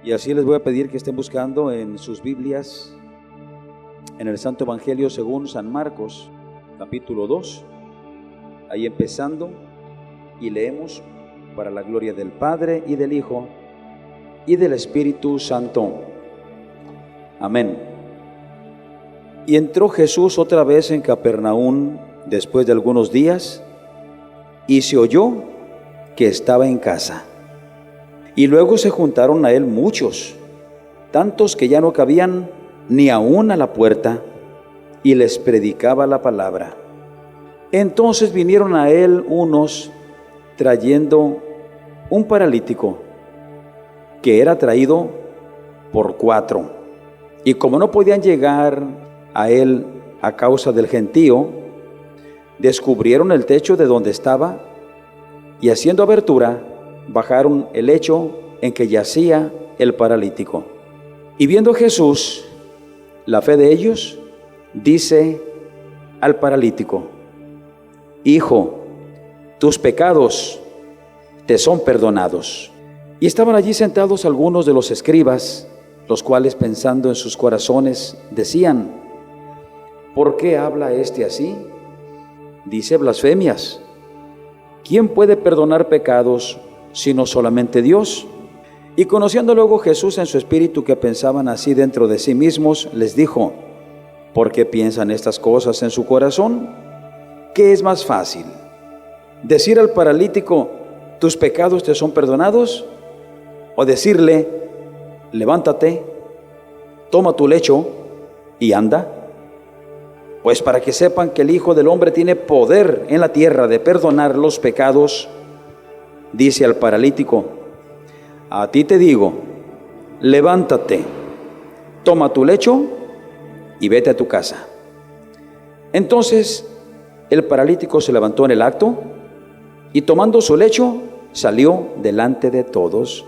Y así les voy a pedir que estén buscando en sus Biblias, en el Santo Evangelio según San Marcos, capítulo 2, ahí empezando, y leemos para la gloria del Padre y del Hijo y del Espíritu Santo. Amén. Y entró Jesús otra vez en Capernaum después de algunos días, y se oyó que estaba en casa. Y luego se juntaron a él muchos, tantos que ya no cabían ni aún a la puerta, y les predicaba la palabra. Entonces vinieron a él unos trayendo un paralítico que era traído por 4. Y como no podían llegar a él a causa del gentío, descubrieron el techo de donde estaba, y haciendo abertura, bajaron el lecho en que yacía el paralítico. Y viendo Jesús la fe de ellos, dice al paralítico: Hijo, tus pecados te son perdonados. Y estaban allí sentados algunos de los escribas, los cuales, pensando en sus corazones, decían: ¿por qué habla este así? Dice blasfemias. ¿Quién puede perdonar pecados sino solamente Dios? Y conociendo luego Jesús en su espíritu que pensaban así dentro de sí mismos, les dijo: ¿por qué piensan estas cosas en su corazón? ¿Qué es más fácil? ¿Decir al paralítico: tus pecados te son perdonados? ¿O decirle: levántate, toma tu lecho y anda? Pues para que sepan que el Hijo del Hombre tiene poder en la tierra de perdonar los pecados, dice al paralítico: a ti te digo, levántate, toma tu lecho y vete a tu casa. Entonces el paralítico se levantó en el acto, y tomando su lecho salió delante de todos,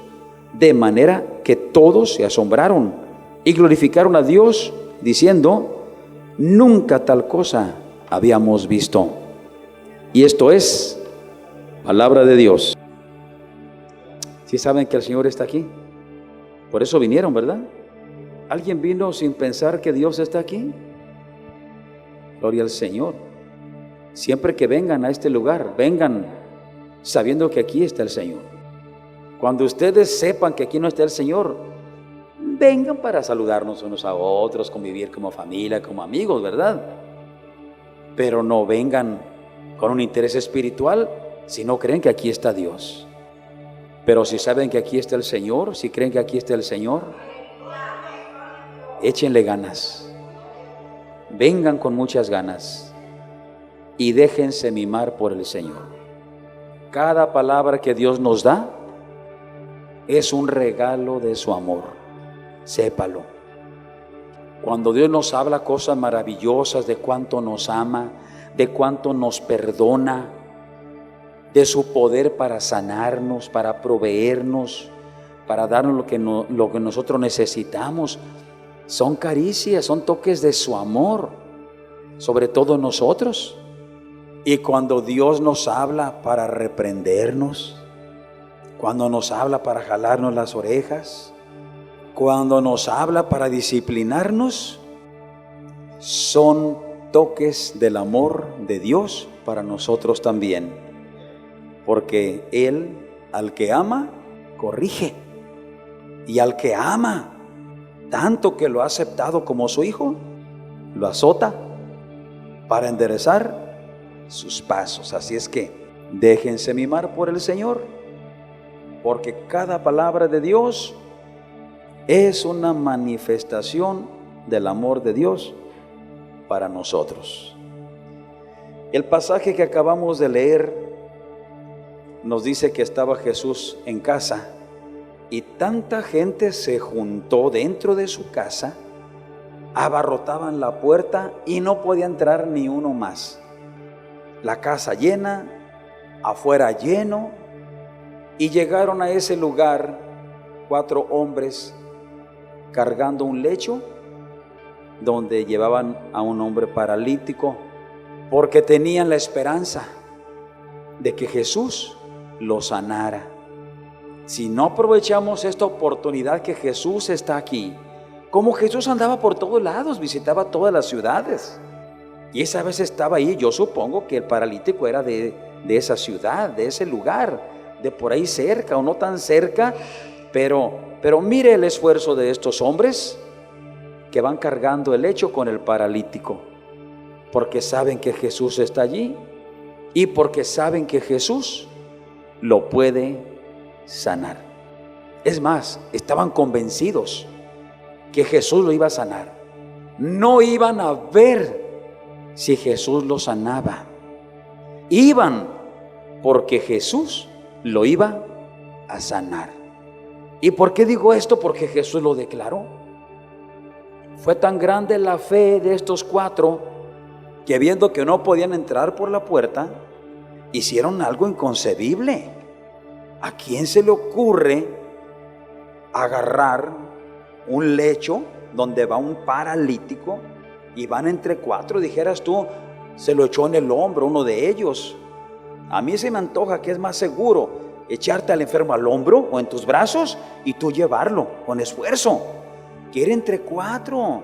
de manera que todos se asombraron y glorificaron a Dios, diciendo: nunca tal cosa habíamos visto. Y esto es palabra de Dios. ¿Sí saben que el Señor está aquí? Por eso vinieron, ¿verdad? ¿Alguien vino sin pensar que Dios está aquí? Gloria al Señor. Siempre que vengan a este lugar, vengan sabiendo que aquí está el Señor. Cuando ustedes sepan que aquí no está el Señor, vengan para saludarnos unos a otros, convivir como familia, como amigos, ¿verdad? Pero no vengan con un interés espiritual si no creen que aquí está Dios. Pero si saben que aquí está el Señor, si creen que aquí está el Señor, échenle ganas. Vengan con muchas ganas y déjense mimar por el Señor. Cada palabra que Dios nos da es un regalo de su amor. Sépalo. Cuando Dios nos habla cosas maravillosas de cuánto nos ama, de cuánto nos perdona, de su poder para sanarnos, para proveernos, para darnos lo que nosotros necesitamos, son caricias, son toques de su amor, sobre todo nosotros. Y cuando Dios nos habla para reprendernos, cuando nos habla para jalarnos las orejas, cuando nos habla para disciplinarnos, son toques del amor de Dios para nosotros también. Porque Él, al que ama, corrige. Y al que ama, tanto que lo ha aceptado como su hijo, lo azota para enderezar sus pasos. Así es que déjense mimar por el Señor, porque cada palabra de Dios es una manifestación del amor de Dios para nosotros. El pasaje que acabamos de leer nos dice que estaba Jesús en casa, y tanta gente se juntó dentro de su casa, abarrotaban la puerta y no podía entrar ni uno más. La casa llena, afuera lleno, y llegaron a ese lugar 4 hombres cargando un lecho donde llevaban a un hombre paralítico, porque tenían la esperanza de que Jesús lo sanara. Si no aprovechamos esta oportunidad que Jesús está aquí, como Jesús andaba por todos lados, visitaba todas las ciudades, y esa vez estaba ahí, yo supongo que el paralítico era de esa ciudad, de ese lugar, de por ahí cerca o no tan cerca, pero mire el esfuerzo de estos hombres que van cargando el lecho con el paralítico, porque saben que Jesús está allí y porque saben que Jesús lo puede sanar. Es más, estaban convencidos que Jesús lo iba a sanar. No iban a ver si Jesús lo sanaba. Iban porque Jesús lo iba a sanar. ¿Y por qué digo esto? Porque Jesús lo declaró. Fue tan grande la fe de estos 4 que viendo que no podían entrar por la puerta, hicieron algo inconcebible. ¿A quién se le ocurre agarrar un lecho donde va un paralítico y van entre 4? Dijeras tú, se lo echó en el hombro uno de ellos. A mí se me antoja que es más seguro echarte al enfermo al hombro o en tus brazos y tú llevarlo con esfuerzo, que ir entre 4,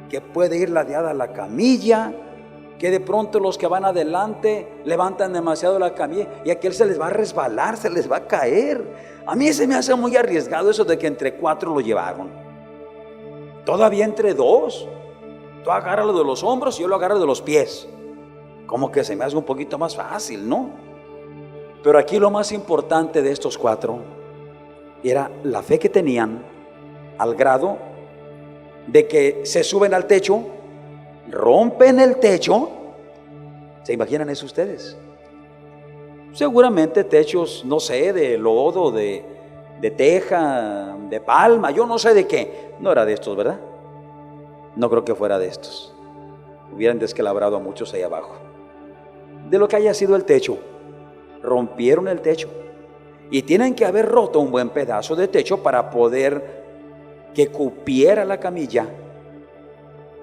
que puede ir ladeada a la camilla, que de pronto los que van adelante levantan demasiado la camilla y aquel se les va a resbalar, se les va a caer. A mí se me hace muy arriesgado eso de que entre 4 lo llevaron. Todavía entre 2, tú agárralo de los hombros y yo lo agarro de los pies. Como que se me hace un poquito más fácil, ¿no? Pero aquí lo más importante de estos 4 era la fe que tenían, al grado de que se suben al techo, rompen el techo. ¿Se imaginan eso ustedes? Seguramente techos, no sé, de lodo, de teja, de palma, yo no sé de qué. No era de estos, ¿verdad? No creo que fuera de estos. Hubieran descalabrado a muchos ahí abajo. De lo que haya sido el techo, rompieron el techo y tienen que haber roto un buen pedazo de techo para poder que cupiera la camilla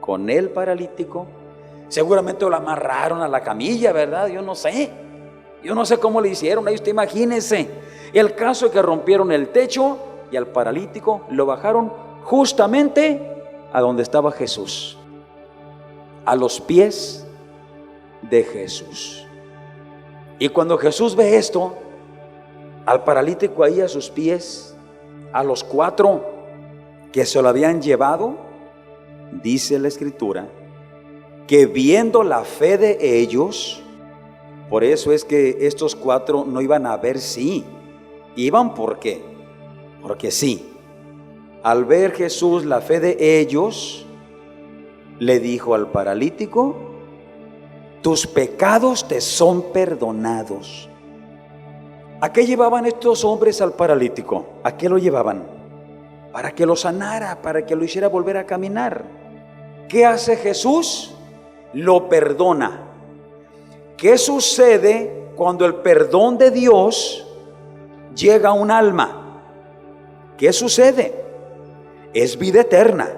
con el paralítico. Seguramente lo amarraron a la camilla, ¿verdad? Yo no sé cómo le hicieron. Ahí usted imagínese. El caso es que rompieron el techo y al paralítico lo bajaron justamente a donde estaba Jesús, a los pies de Jesús. Y cuando Jesús ve esto, al paralítico ahí a sus pies, a los 4 que se lo habían llevado, dice la Escritura que viendo la fe de ellos, por eso es que estos 4 no iban a ver si iban, ¿por qué? Porque sí. Al ver Jesús la fe de ellos, le dijo al paralítico: tus pecados te son perdonados. ¿A qué llevaban estos hombres al paralítico? ¿A qué lo llevaban? Para que lo sanara, para que lo hiciera volver a caminar. ¿Qué hace Jesús? Lo perdona. ¿Qué sucede cuando el perdón de Dios llega a un alma? ¿Qué sucede? Es vida eterna.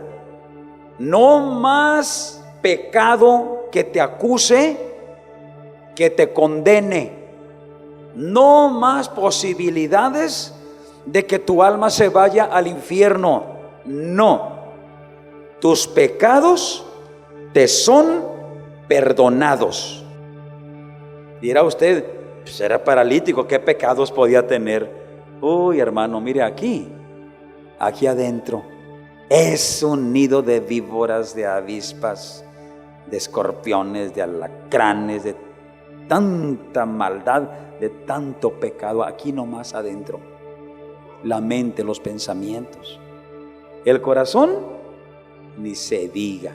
No más pecado que te acuse, que te condene. No más posibilidades de que tu alma se vaya al infierno. No. Tus pecados te son perdonados. Dirá usted, pues era paralítico, ¿qué pecados podía tener? Uy, hermano, mire aquí adentro es un nido de víboras, de avispas, de escorpiones, de alacranes, de tanta maldad, de tanto pecado aquí nomás adentro. La mente, los pensamientos, el corazón, ni se diga,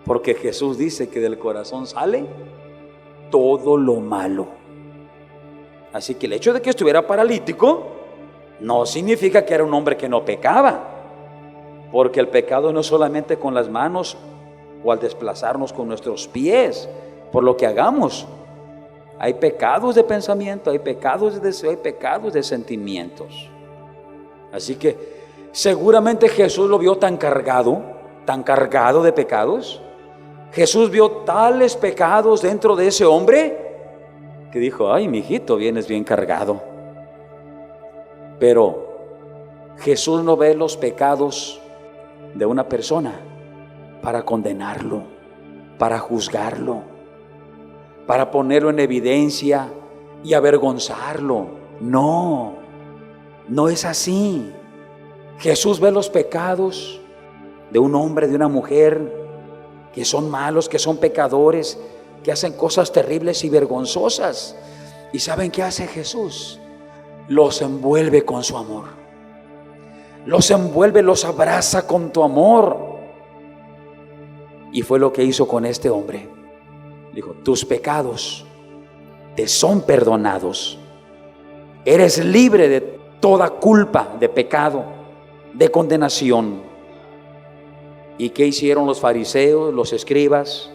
porque Jesús dice que del corazón sale todo lo malo. Así que el hecho de que estuviera paralítico no significa que era un hombre que no pecaba, porque el pecado no es solamente con las manos o al desplazarnos con nuestros pies, por lo que hagamos. Hay pecados de pensamiento, hay pecados de deseo, hay pecados de sentimientos. Así que seguramente Jesús lo vio tan cargado de pecados. Jesús vio tales pecados dentro de ese hombre que dijo: ay, mijito, vienes bien cargado. Pero Jesús no ve los pecados de una persona para condenarlo, para juzgarlo, para ponerlo en evidencia y avergonzarlo. No, no es así. Jesús ve los pecados de un hombre, de una mujer, que son malos, que son pecadores, que hacen cosas terribles y vergonzosas. ¿Y saben qué hace Jesús? Los envuelve con su amor. Los envuelve, los abraza con tu amor. Y fue lo que hizo con este hombre. Dijo: tus pecados te son perdonados. Eres libre de toda culpa, de pecado, de condenación. ¿Y qué hicieron los fariseos, los escribas,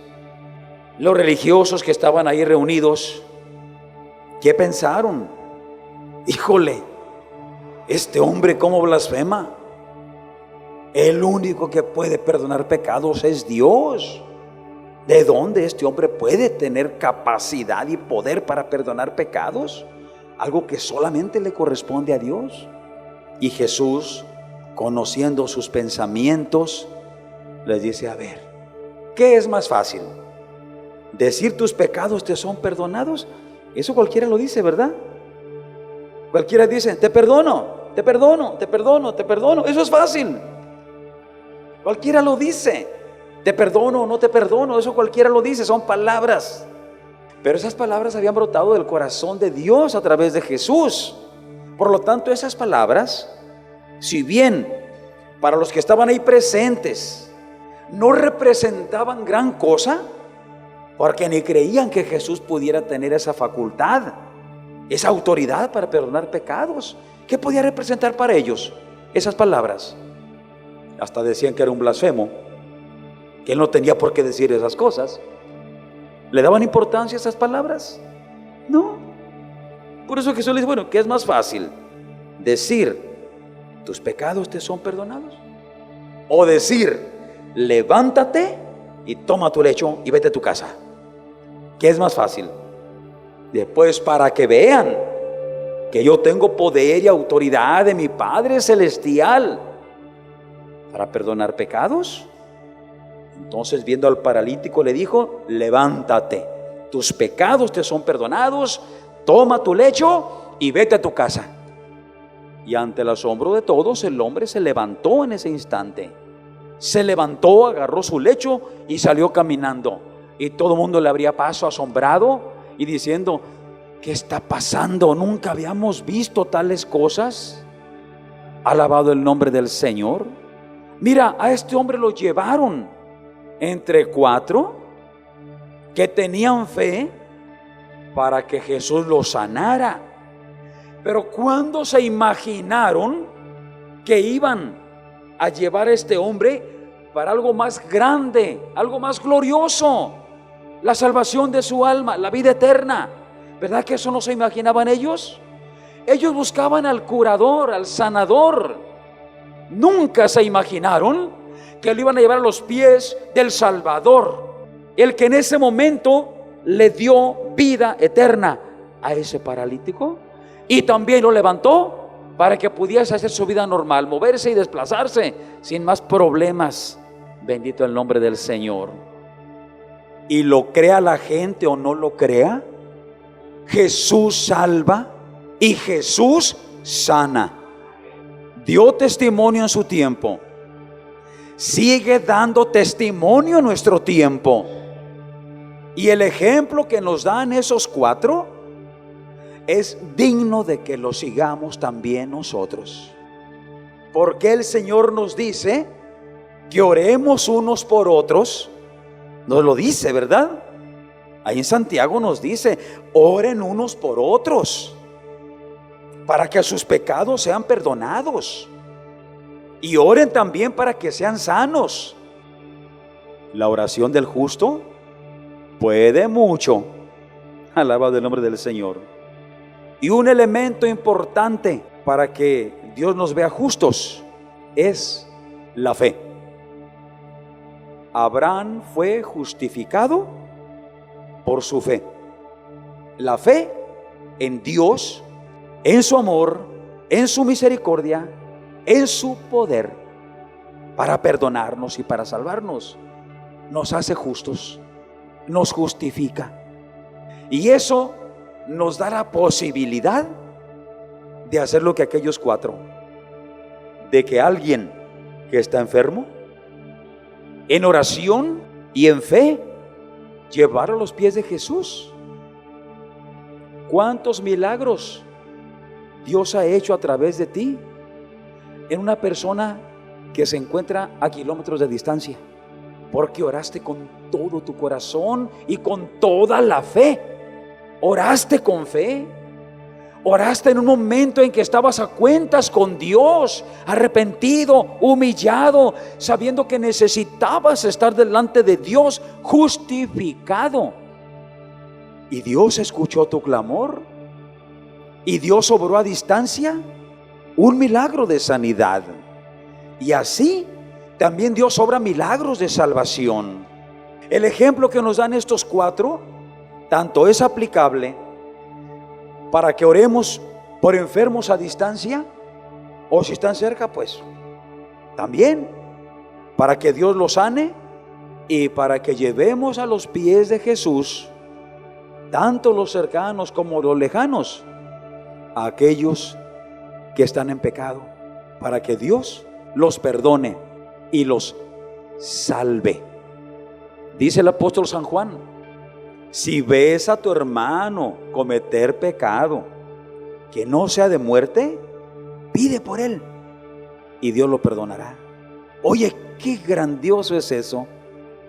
los religiosos que estaban ahí reunidos? ¿Qué pensaron? Híjole, este hombre cómo blasfema. El único que puede perdonar pecados es Dios. ¿De dónde este hombre puede tener capacidad y poder para perdonar pecados? Algo que solamente le corresponde a Dios. Y Jesús, conociendo sus pensamientos, les dice: a ver, ¿qué es más fácil? ¿Decir tus pecados te son perdonados? Eso cualquiera lo dice, ¿verdad? Cualquiera dice: te perdono, te perdono, te perdono, te perdono. Eso es fácil. Cualquiera lo dice. Te perdono o no te perdono, eso cualquiera lo dice, son palabras. Pero esas palabras habían brotado del corazón de Dios a través de Jesús. Por lo tanto, esas palabras, si bien para los que estaban ahí presentes no representaban gran cosa, porque ni creían que Jesús pudiera tener esa facultad, esa autoridad para perdonar pecados, ¿qué podía representar para ellos esas palabras? Hasta decían que era un blasfemo, que él no tenía por qué decir esas cosas. ¿Le daban importancia a esas palabras? No. Por eso Jesús les dice: bueno, ¿qué es más fácil? ¿Decir tus pecados te son perdonados? ¿O decir levántate y toma tu lecho y vete a tu casa? ¿Qué es más fácil? Después, para que vean que yo tengo poder y autoridad de mi Padre Celestial para perdonar pecados. Entonces, viendo al paralítico, le dijo: levántate, tus pecados te son perdonados, toma tu lecho y vete a tu casa. Y ante el asombro de todos, el hombre se levantó en ese instante. Se levantó, agarró su lecho y salió caminando. Y todo el mundo le abría paso, asombrado y diciendo: ¿qué está pasando? Nunca habíamos visto tales cosas. Alabado el nombre del Señor. Mira, a este hombre lo llevaron entre 4 que tenían fe para que Jesús lo sanara. Pero ¿cuándo se imaginaron que iban a llevar a este hombre para algo más grande, algo más glorioso? La salvación de su alma, la vida eterna. ¿Verdad que eso no se imaginaban ellos? Ellos buscaban al curador, al sanador. Nunca se imaginaron que lo iban a llevar a los pies del Salvador, el que en ese momento le dio vida eterna a ese paralítico y también lo levantó para que pudiese hacer su vida normal, moverse y desplazarse sin más problemas. Bendito el nombre del Señor. Y lo crea la gente o no lo crea, Jesús salva y Jesús sana. Dio testimonio en su tiempo, sigue dando testimonio en nuestro tiempo. Y el ejemplo que nos dan esos 4 es digno de que lo sigamos también nosotros. Porque el Señor nos dice que oremos unos por otros. Nos lo dice, ¿verdad? Ahí en Santiago nos dice: oren unos por otros para que sus pecados sean perdonados. Y oren también para que sean sanos. La oración del justo puede mucho. Alabado el nombre del Señor. Y un elemento importante para que Dios nos vea justos es la fe. Abraham fue justificado por su fe. La fe en Dios, en su amor en su misericordia, en su poder, para perdonarnos y para salvarnos. Nos hace justos, nos justifica. Y eso nos da la posibilidad de hacer lo que aquellos 4, de que alguien que está enfermo, en oración y en fe, llevar a los pies de Jesús. ¿Cuántos milagros Dios ha hecho a través de ti en una persona que se encuentra a kilómetros de distancia? Porque oraste con todo tu corazón y con toda la fe. Oraste con fe. Oraste en un momento en que estabas a cuentas con Dios, arrepentido, humillado, sabiendo que necesitabas estar delante de Dios, justificado. Y Dios escuchó tu clamor. Y Dios obró a distancia un milagro de sanidad. Y así también Dios obra milagros de salvación. El ejemplo que nos dan estos 4, tanto es aplicable para que oremos por enfermos a distancia, o si están cerca, pues también para que Dios los sane, y para que llevemos a los pies de Jesús, tanto los cercanos como los lejanos, a aquellos que están en pecado, para que Dios los perdone y los salve. Dice el apóstol San Juan: si ves a tu hermano cometer pecado que no sea de muerte, pide por él y Dios lo perdonará. Oye, qué grandioso es eso.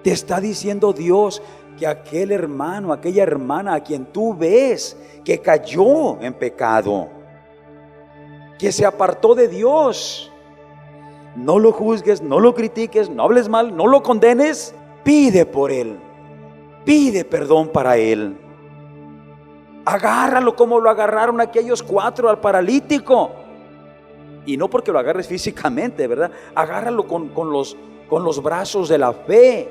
Te está diciendo Dios que aquel hermano, aquella hermana a quien tú ves que cayó en pecado, que se apartó de Dios, no lo juzgues, no lo critiques, no hables mal, no lo condenes. Pide por él, pide perdón para él. Agárralo como lo agarraron aquellos 4 al paralítico. Y no porque lo agarres físicamente, ¿verdad? Agárralo con los brazos de la fe,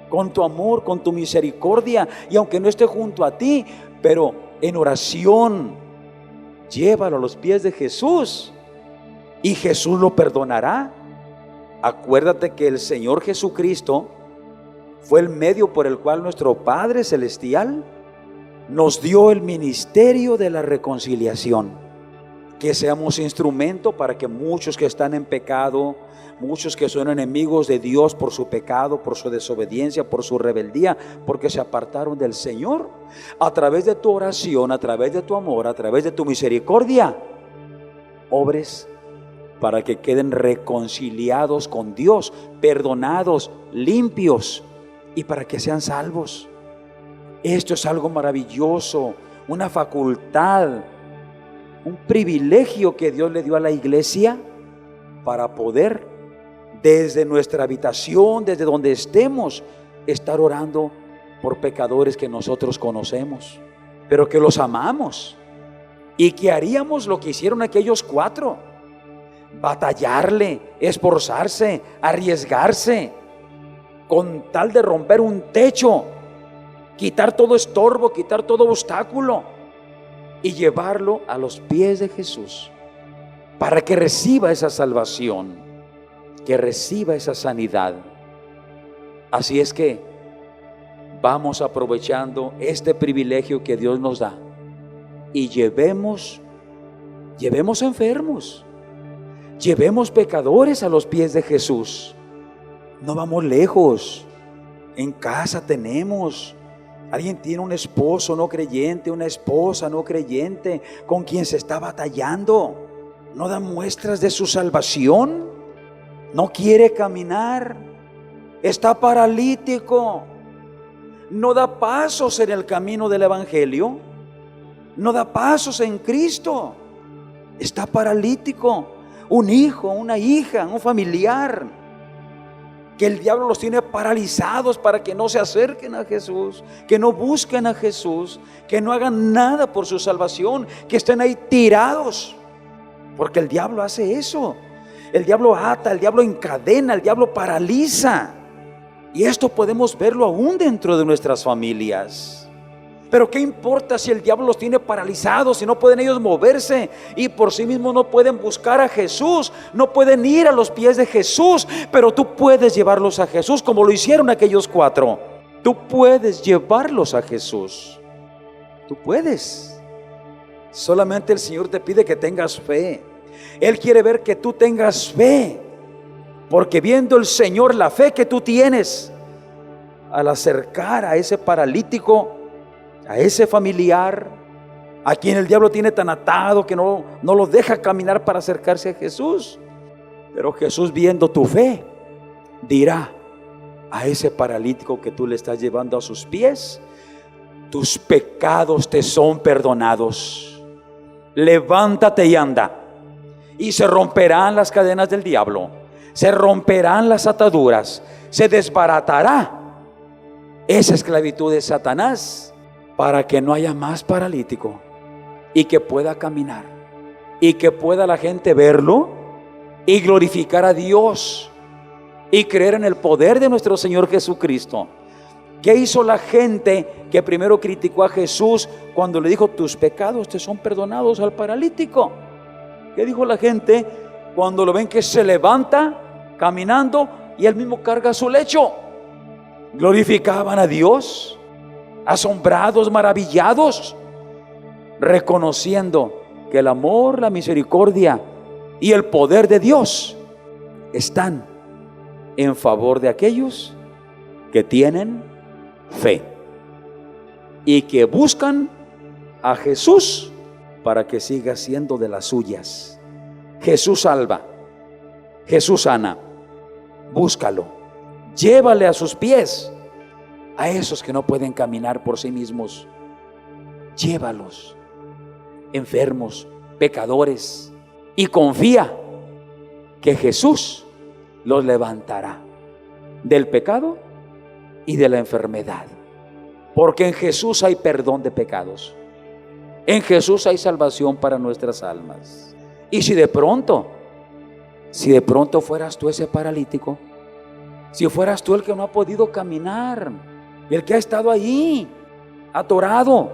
con tu amor, con tu misericordia. Y aunque no esté junto a ti, pero en oración, llévalo a los pies de Jesús y Jesús lo perdonará. Acuérdate que el Señor Jesucristo fue el medio por el cual nuestro Padre Celestial nos dio el ministerio de la reconciliación. Que seamos instrumento para que muchos que están en pecado, muchos que son enemigos de Dios por su pecado, por su desobediencia, por su rebeldía, porque se apartaron del Señor, a través de tu oración, a través de tu amor, a través de tu misericordia, obres para que queden reconciliados con Dios, perdonados, limpios, y para que sean salvos. Esto es algo maravilloso, una facultad, un privilegio que Dios le dio a la iglesia para poder desde nuestra habitación, desde donde estemos, estar orando por pecadores que nosotros conocemos, pero que los amamos, y que haríamos lo que hicieron aquellos 4: batallarle, esforzarse, arriesgarse, con tal de romper un techo, quitar todo estorbo, quitar todo obstáculo y llevarlo a los pies de Jesús para que reciba esa salvación, que reciba esa sanidad. Así es que vamos aprovechando este privilegio que Dios nos da y llevemos enfermos, llevemos pecadores a los pies de Jesús. No vamos lejos. En casa tenemos, alguien tiene un esposo no creyente, una esposa no creyente con quien se está batallando, no da muestras de su salvación, no quiere caminar, está paralítico, no da pasos en el camino del Evangelio, no da pasos en Cristo, está paralítico. Un hijo, una hija, un familiar, que el diablo los tiene paralizados para que no se acerquen a Jesús, que no busquen a Jesús, que no hagan nada por su salvación, que estén ahí tirados, porque el diablo hace eso. El diablo ata, el diablo encadena, el diablo paraliza. Y esto podemos verlo aún dentro de nuestras familias. Pero ¿qué importa si el diablo los tiene paralizados, si no pueden ellos moverse y por sí mismos no pueden buscar a Jesús, no pueden ir a los pies de Jesús? Pero tú puedes llevarlos a Jesús como lo hicieron aquellos 4. Tú puedes llevarlos a Jesús. Tú puedes. Solamente el Señor te pide que tengas fe. Él quiere ver que tú tengas fe, porque viendo el Señor la fe que tú tienes al acercar a ese paralítico, a ese familiar, a quien el diablo tiene tan atado que no lo deja caminar para acercarse a Jesús. Pero Jesús, viendo tu fe, dirá a ese paralítico que tú le estás llevando a sus pies: tus pecados te son perdonados, levántate y anda. Y se romperán las cadenas del diablo, se romperán las ataduras, se desbaratará esa esclavitud de Satanás, para que no haya más paralítico y que pueda caminar y que pueda la gente verlo y glorificar a Dios y creer en el poder de nuestro Señor Jesucristo. ¿Qué hizo la gente que primero criticó a Jesús cuando le dijo: tus pecados te son perdonados al paralítico? ¿Qué dijo la gente cuando lo ven que se levanta caminando y él mismo carga su lecho? Glorificaban a Dios, asombrados, maravillados, reconociendo que el amor, la misericordia y el poder de Dios están en favor de aquellos que tienen fe y que buscan a Jesús para que siga siendo de las suyas. Jesús salva, Jesús sana. Búscalo, llévale a sus pies a esos que no pueden caminar por sí mismos. Llévalos, enfermos, pecadores, y confía que Jesús los levantará del pecado y de la enfermedad, porque en Jesús hay perdón de pecados, en Jesús hay salvación para nuestras almas. Y si de pronto fueras tú ese paralítico, si fueras tú el que no ha podido caminar, el que ha estado ahí atorado,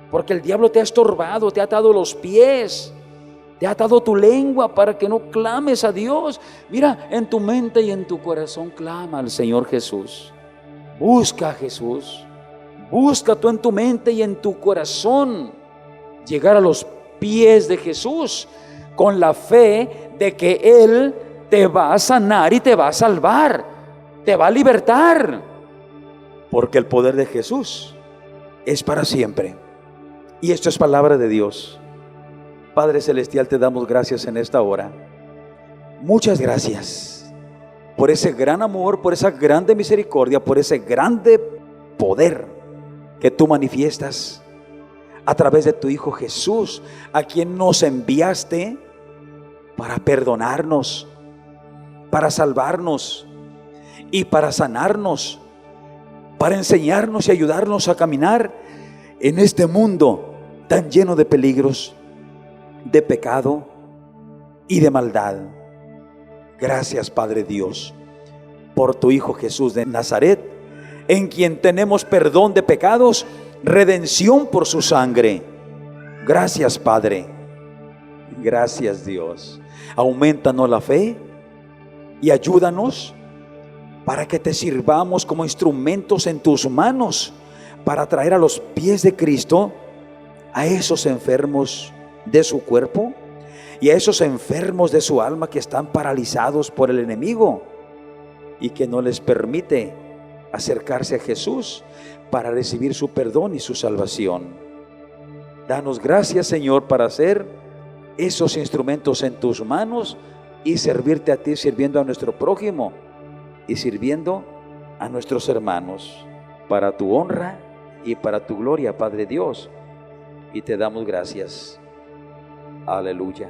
porque el diablo te ha estorbado, te ha atado los pies, te ha atado tu lengua para que no clames a Dios. Mira, en tu mente y en tu corazón clama al Señor Jesús. Busca a Jesús. Busca tú en tu mente y en tu corazón llegar a los pies de Jesús con la fe de que Él te va a sanar y te va a salvar, te va a libertar, porque el poder de Jesús es para siempre. Y esto es palabra de Dios. Padre Celestial, te damos gracias en esta hora. Muchas gracias por ese gran amor, por esa grande misericordia, por ese grande poder que tú manifiestas a través de tu Hijo Jesús, a quien nos enviaste para perdonarnos, para salvarnos y para sanarnos, para enseñarnos y ayudarnos a caminar en este mundo tan lleno de peligros, de pecado y de maldad. Gracias, Padre Dios, por tu Hijo Jesús de Nazaret, en quien tenemos perdón de pecados, redención por su sangre. Gracias, Padre. Gracias, Dios. Aumentanos la fe y ayúdanos para que te sirvamos como instrumentos en tus manos para traer a los pies de Cristo a esos enfermos de su cuerpo y a esos enfermos de su alma que están paralizados por el enemigo y que no les permite acercarse a Jesús para recibir su perdón y su salvación. Danos gracias, Señor, para hacer esos instrumentos en tus manos y servirte a ti, sirviendo a nuestro prójimo y sirviendo a nuestros hermanos, para tu honra y para tu gloria, Padre Dios. Y te damos gracias. Aleluya.